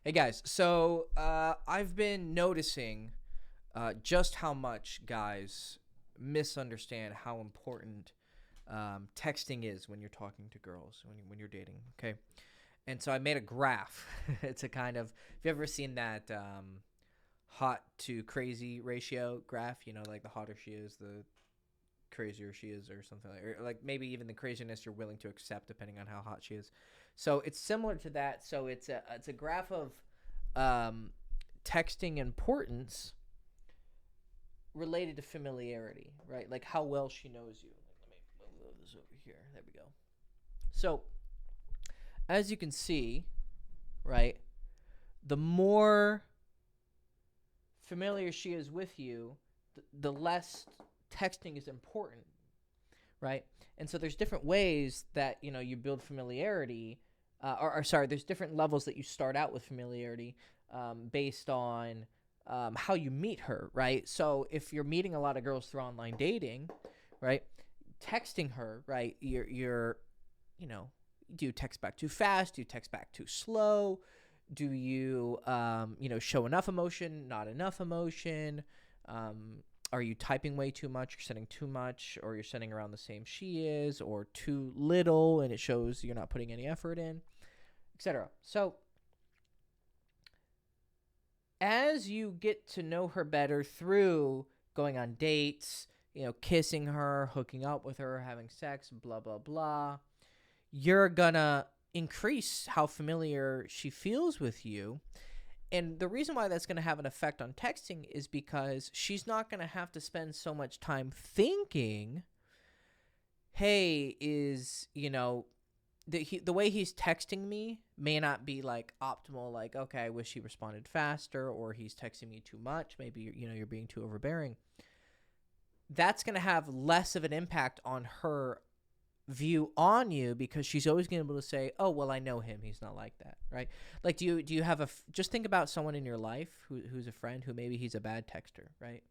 Hey guys, so I've been noticing just how much guys misunderstand how important texting is when you're talking to girls, when you're dating. Okay, and so I made a graph. It's a kind of, have you ever seen that hot to crazy ratio graph? You know, like the hotter she is, the crazier she is, or something like, or like maybe even the craziness you're willing to accept depending on how hot she is. So it's similar to that. So it's a graph of um, texting importance related to familiarity, right? Like how well she knows you. Let me move this over here. There we go. So as you can see, right, the more familiar she is with you, the less texting is important, right? And so there's different ways that you build familiarity, or sorry, there's different levels that you start out with familiarity based on how you meet her, right? So if you're meeting a lot of girls through online dating, right, texting her, right, you're you know, do you text back too fast? Do you text back too slow? Do you show enough emotion, not enough emotion? Um, are you typing way too much? You're sending too much, or you're sending around the same she is, or too little, and it shows you're not putting any effort in, etc. So as you get to know her better through going on dates, kissing her, hooking up with her, having sex, blah blah blah, you're gonna increase how familiar she feels with you. And the reason why that's going to have an effect on texting is because she's not going to have to spend so much time thinking, hey, the way he's texting me may not be like optimal. Like, okay, I wish he responded faster, or he's texting me too much. Maybe you're being too overbearing. That's going to have less of an impact on her view on you, because she's always going to be able to say, oh, well, I know him, he's not like that, right? Like, do you have just think about someone in your life who's a friend who maybe he's a bad texter, right?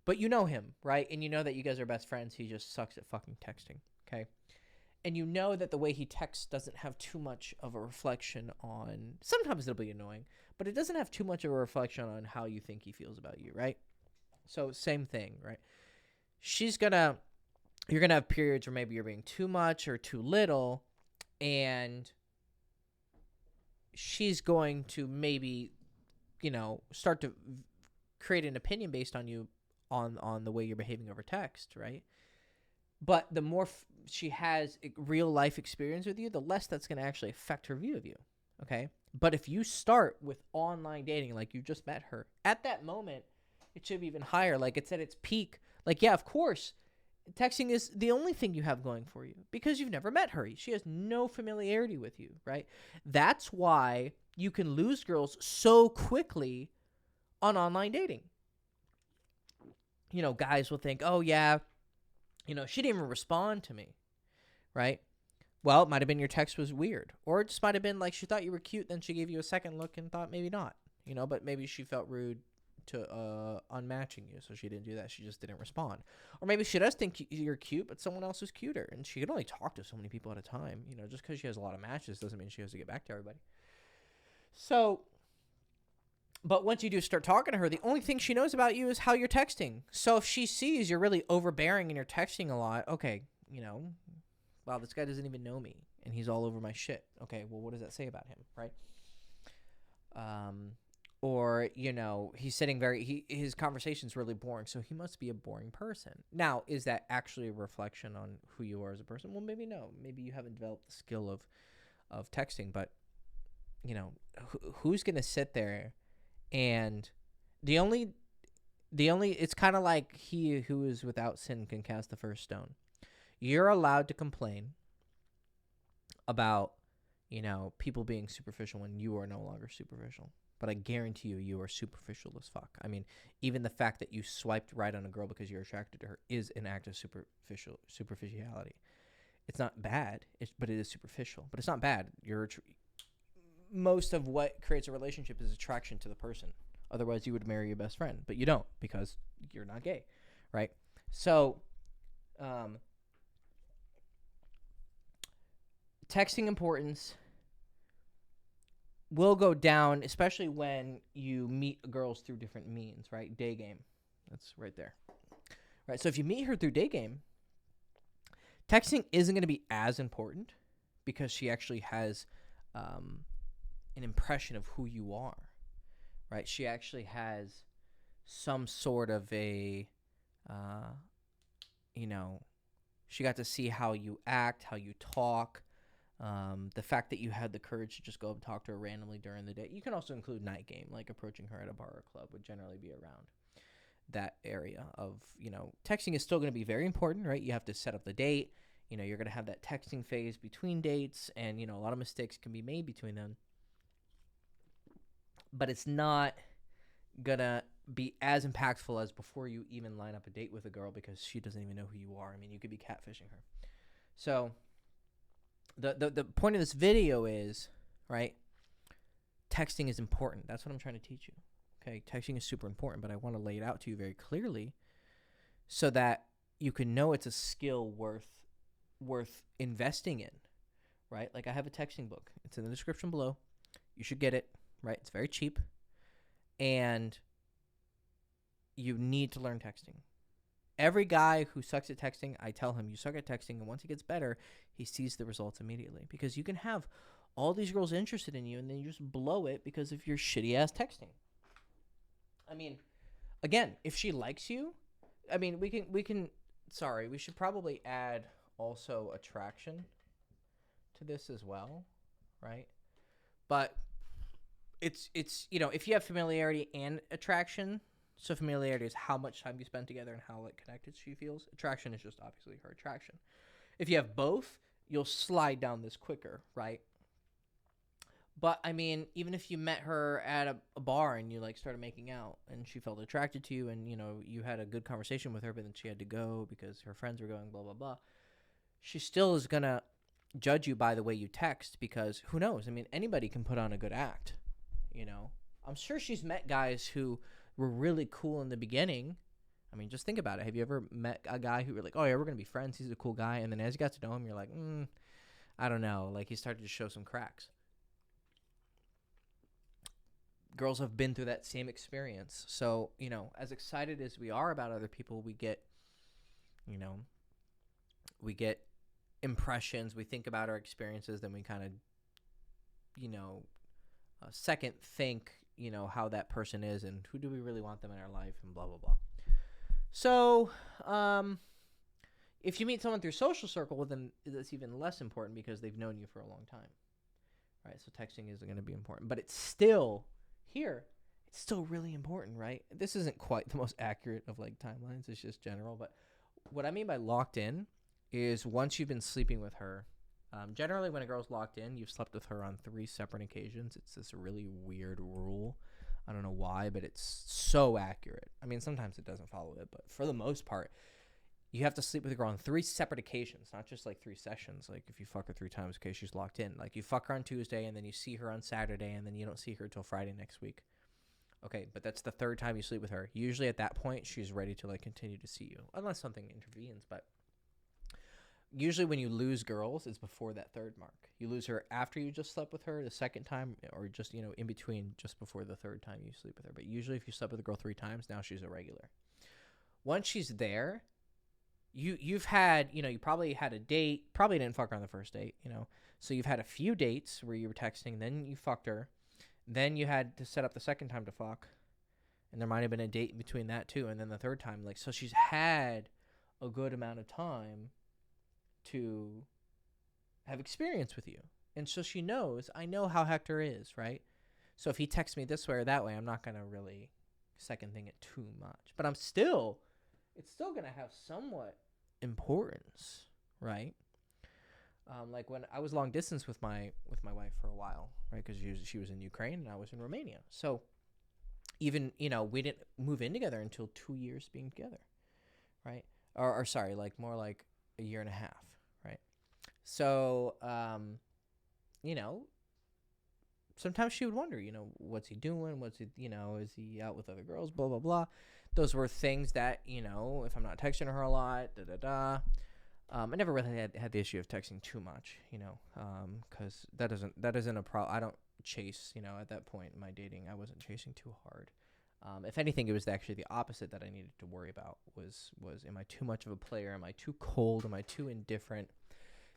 But you know him, right? And you know that you guys are best friends. He just sucks at fucking texting, okay? And you know that the way he texts doesn't have too much of a reflection on, sometimes it'll be annoying, but it doesn't have too much of a reflection on how you think he feels about you, right? So same thing, right? She's gonna You're gonna have periods where maybe you're being too much or too little, and she's going to maybe start to create an opinion based on you, on the way you're behaving over text, right? But the more she has real life experience with you, the less that's going to actually affect her view of you, okay? But if you start with online dating, like you just met her, at that moment it should be even higher. Like it's at its peak. Like, yeah, of course texting is the only thing you have going for you because you've never met her. She has no familiarity with you, right? That's why you can lose girls so quickly on online dating. Guys will think, oh, yeah, she didn't even respond to me, right? Well, it might have been your text was weird. Or it just might have been like she thought you were cute, then she gave you a second look and thought maybe not, but maybe she felt rude to unmatching you, so she didn't do that. She just didn't respond. Or maybe she does think you're cute, but someone else is cuter, and she can only talk to so many people at a time. Just because she has a lot of matches doesn't mean she has to get back to everybody. So, but once you do start talking to her, the only thing she knows about you is how you're texting. So if she sees you're really overbearing and you're texting a lot, okay, wow, this guy doesn't even know me, and he's all over my shit. Okay, well, what does that say about him, right? Or he's sitting his conversation's really boring, so he must be a boring person. Now, is that actually a reflection on who you are as a person? Well, maybe no. Maybe you haven't developed the skill of texting, but who's gonna sit there and the only it's kind of like he who is without sin can cast the first stone. You're allowed to complain about people being superficial when you are no longer superficial. But I guarantee you are superficial as fuck. I mean, even the fact that you swiped right on a girl because you're attracted to her is an act of superficiality. It's not bad, but it is superficial. But it's not bad. Most of what creates a relationship is attraction to the person. Otherwise, you would marry your best friend, but you don't because you're not gay, right? So, texting importance will go down, especially when you meet girls through different means, right? Day game. That's right there. Right. So if you meet her through day game, texting isn't going to be as important because she actually has an impression of who you are, right? She actually has some sort of a, you know, she got to see how you act, how you talk, the fact that you had the courage to just go up and talk to her randomly during the day. You can also include night game, like approaching her at a bar or club would generally be around that area of, texting is still going to be very important, right? You have to set up the date. You're going to have that texting phase between dates, and, a lot of mistakes can be made between them. But it's not going to be as impactful as before you even line up a date with a girl because she doesn't even know who you are. I mean, you could be catfishing her. So the point of this video is, right, texting is important. That's what I'm trying to teach you. Okay, texting is super important, but I want to lay it out to you very clearly so that you can know it's a skill worth investing in, right? Like I have a texting book. It's in the description below. You should get it, right? It's very cheap. And you need to learn texting. Every guy who sucks at texting, I tell him, you suck at texting, and once he gets better, he sees the results immediately. Because you can have all these girls interested in you, and then you just blow it because of your shitty-ass texting. I mean, again, if she likes you, I mean, we should probably add also attraction to this as well, right? But it's if you have familiarity and attraction, so familiarity is how much time you spend together and how connected she feels. Attraction is just obviously her attraction. If you have both, you'll slide down this quicker, right? But I mean, even if you met her at a bar and you started making out and she felt attracted to you and you had a good conversation with her, but then she had to go because her friends were going, blah blah blah, she still is gonna judge you by the way you text because who knows? I mean, anybody can put on a good act. I'm sure she's met guys who were really cool in the beginning. I mean, just think about it. Have you ever met a guy who were like, oh yeah, we're gonna be friends, he's a cool guy, and then as you got to know him, you're like, I don't know, he started to show some cracks. Girls have been through that same experience. So, as excited as we are about other people, we get impressions, we think about our experiences, then we kind of, second think, how that person is and who do we really want them in our life and blah, blah, blah. So, if you meet someone through social circle, then it's even less important because they've known you for a long time, right? So texting isn't going to be important, but it's still really important, right? This isn't quite the most accurate of timelines. It's just general. But what I mean by locked in is once you've been sleeping with her, generally when a girl's locked in, you've slept with her on 3 separate occasions. It's this really weird rule. I don't know why, but it's so accurate. I mean, sometimes it doesn't follow it, but for the most part, you have to sleep with a girl on 3 separate occasions, not just 3 sessions. If you fuck her 3 times, okay, she's locked in. You fuck her on Tuesday, and then you see her on Saturday, and then you don't see her until Friday next week. Okay, but that's the 3rd time you sleep with her. Usually at that point, she's ready to continue to see you, unless something intervenes. But usually when you lose girls, it's before that 3rd mark. You lose her after you just slept with her the 2nd time, or just in between, just before the 3rd time you sleep with her. But usually if you slept with a girl 3 times, now she's a regular. Once she's there, you've had, you probably had a date, probably didn't fuck her on the first date, so you've had a few dates where you were texting, then you fucked her, then you had to set up the 2nd time to fuck, and there might have been a date in between that too, and then the 3rd time, so she's had a good amount of time to have experience with you, and so she knows, I know how Hector is, right? So if he texts me this way or that way, I'm not going to really second think it too much, but it's still going to have somewhat importance, right? When I was long distance with my wife for a while, right? Because she was in Ukraine and I was in Romania. So even we didn't move in together until 2 years being together, right? Or sorry, more like a year and a half, right? So sometimes she would wonder, what's he doing? What's he, is he out with other girls? Blah blah blah. Those were things that, if I'm not texting her a lot, I never really had the issue of texting too much, because that isn't a problem. chase. At that point in my dating, I wasn't chasing too hard. If anything, it was actually the opposite that I needed to worry about. Was am I too much of a player? Am I too cold? Am I too indifferent?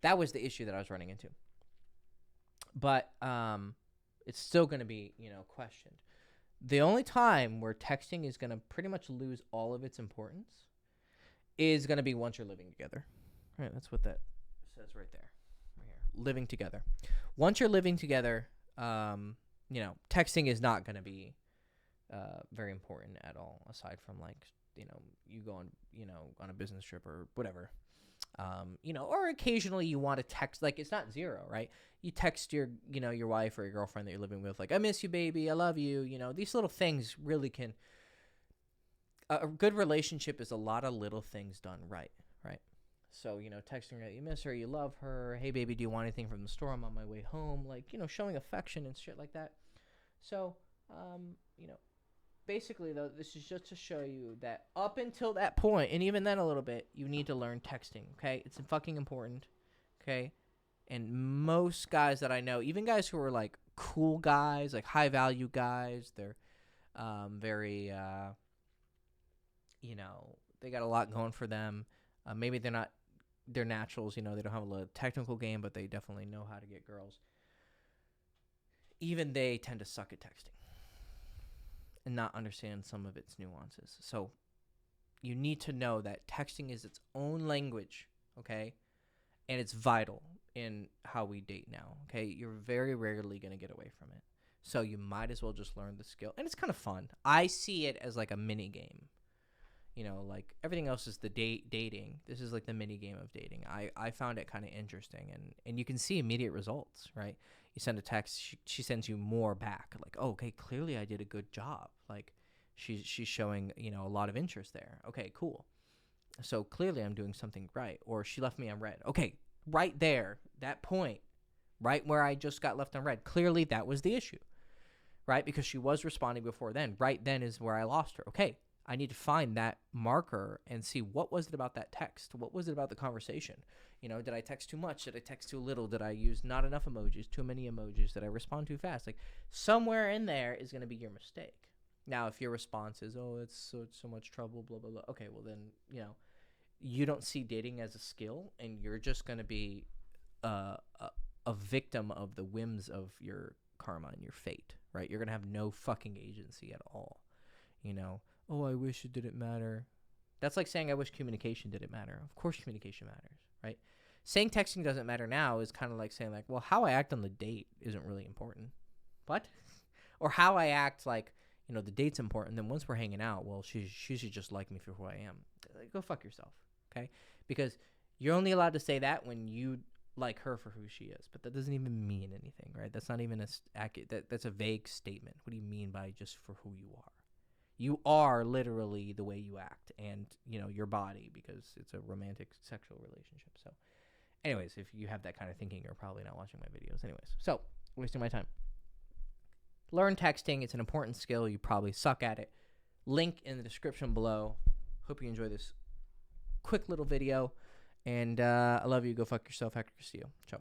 That was the issue that I was running into. But it's still going to be questioned. The only time where texting is going to pretty much lose all of its importance is going to be once you're living together. Right, that's what that says right there. Right here. Living together. Once you're living together, texting is not going to be very important at all, aside from you go on a business trip or whatever. Or occasionally you want to text, it's not zero, right? You text your wife or your girlfriend that you're living with, I miss you, baby, I love you. These little things really can. A good relationship is a lot of little things done right? So, texting her that you miss her, you love her. Hey, baby, do you want anything from the store? I'm on my way home. Showing affection and shit like that. So, basically, though, this is just to show you that up until that point, and even then a little bit, you need to learn texting, okay? It's fucking important, okay? And most guys that I know, even guys who are, cool guys, high-value guys, they're very, they got a lot going for them. Maybe they're naturals, they don't have a lot of technical game, but they definitely know how to get girls. Even they tend to suck at texting and not understand some of its nuances. So you need to know that texting is its own language, okay? And it's vital in how we date now, okay? You're very rarely going to get away from it. So you might as well just learn the skill. And it's kind of fun. I see it as a mini game. Everything else is the dating. This is the mini game of dating. I found it kind of interesting. And you can see immediate results, right? You send a text, she sends you more back. Oh, okay, clearly I did a good job. She's showing, a lot of interest there. Okay, cool. So clearly I'm doing something right. Or she left me on red. Okay, right there, that point, right where I just got left on red. Clearly that was the issue, right? Because she was responding before then. Right then is where I lost her. Okay, I need to find that marker and see what was it about that text? What was it about the conversation? Did I text too much? Did I text too little? Did I use not enough emojis, too many emojis? Did I respond too fast? Somewhere in there is going to be your mistake. Now, if your response is, oh, it's so much trouble, blah, blah, blah. Okay, well then, you don't see dating as a skill, and you're just going to be a victim of the whims of your karma and your fate, right? You're going to have no fucking agency at all, Oh, I wish it didn't matter. That's like saying I wish communication didn't matter. Of course communication matters, right? Saying texting doesn't matter now is kind of like saying well, how I act on the date isn't really important. What? Or how I act the date's important. Then once we're hanging out, well, she should just like me for who I am. Go fuck yourself, okay? Because you're only allowed to say that when you like her for who she is. But that doesn't even mean anything, right? That's not even that's a vague statement. What do you mean by just for who you are? You are literally the way you act and, your body, because it's a romantic sexual relationship. So anyways, if you have that kind of thinking, you're probably not watching my videos anyways. So wasting my time. Learn texting. It's an important skill. You probably suck at it. Link in the description below. Hope you enjoy this quick little video. And I love you. Go fuck yourself, Hector Castillo. Ciao.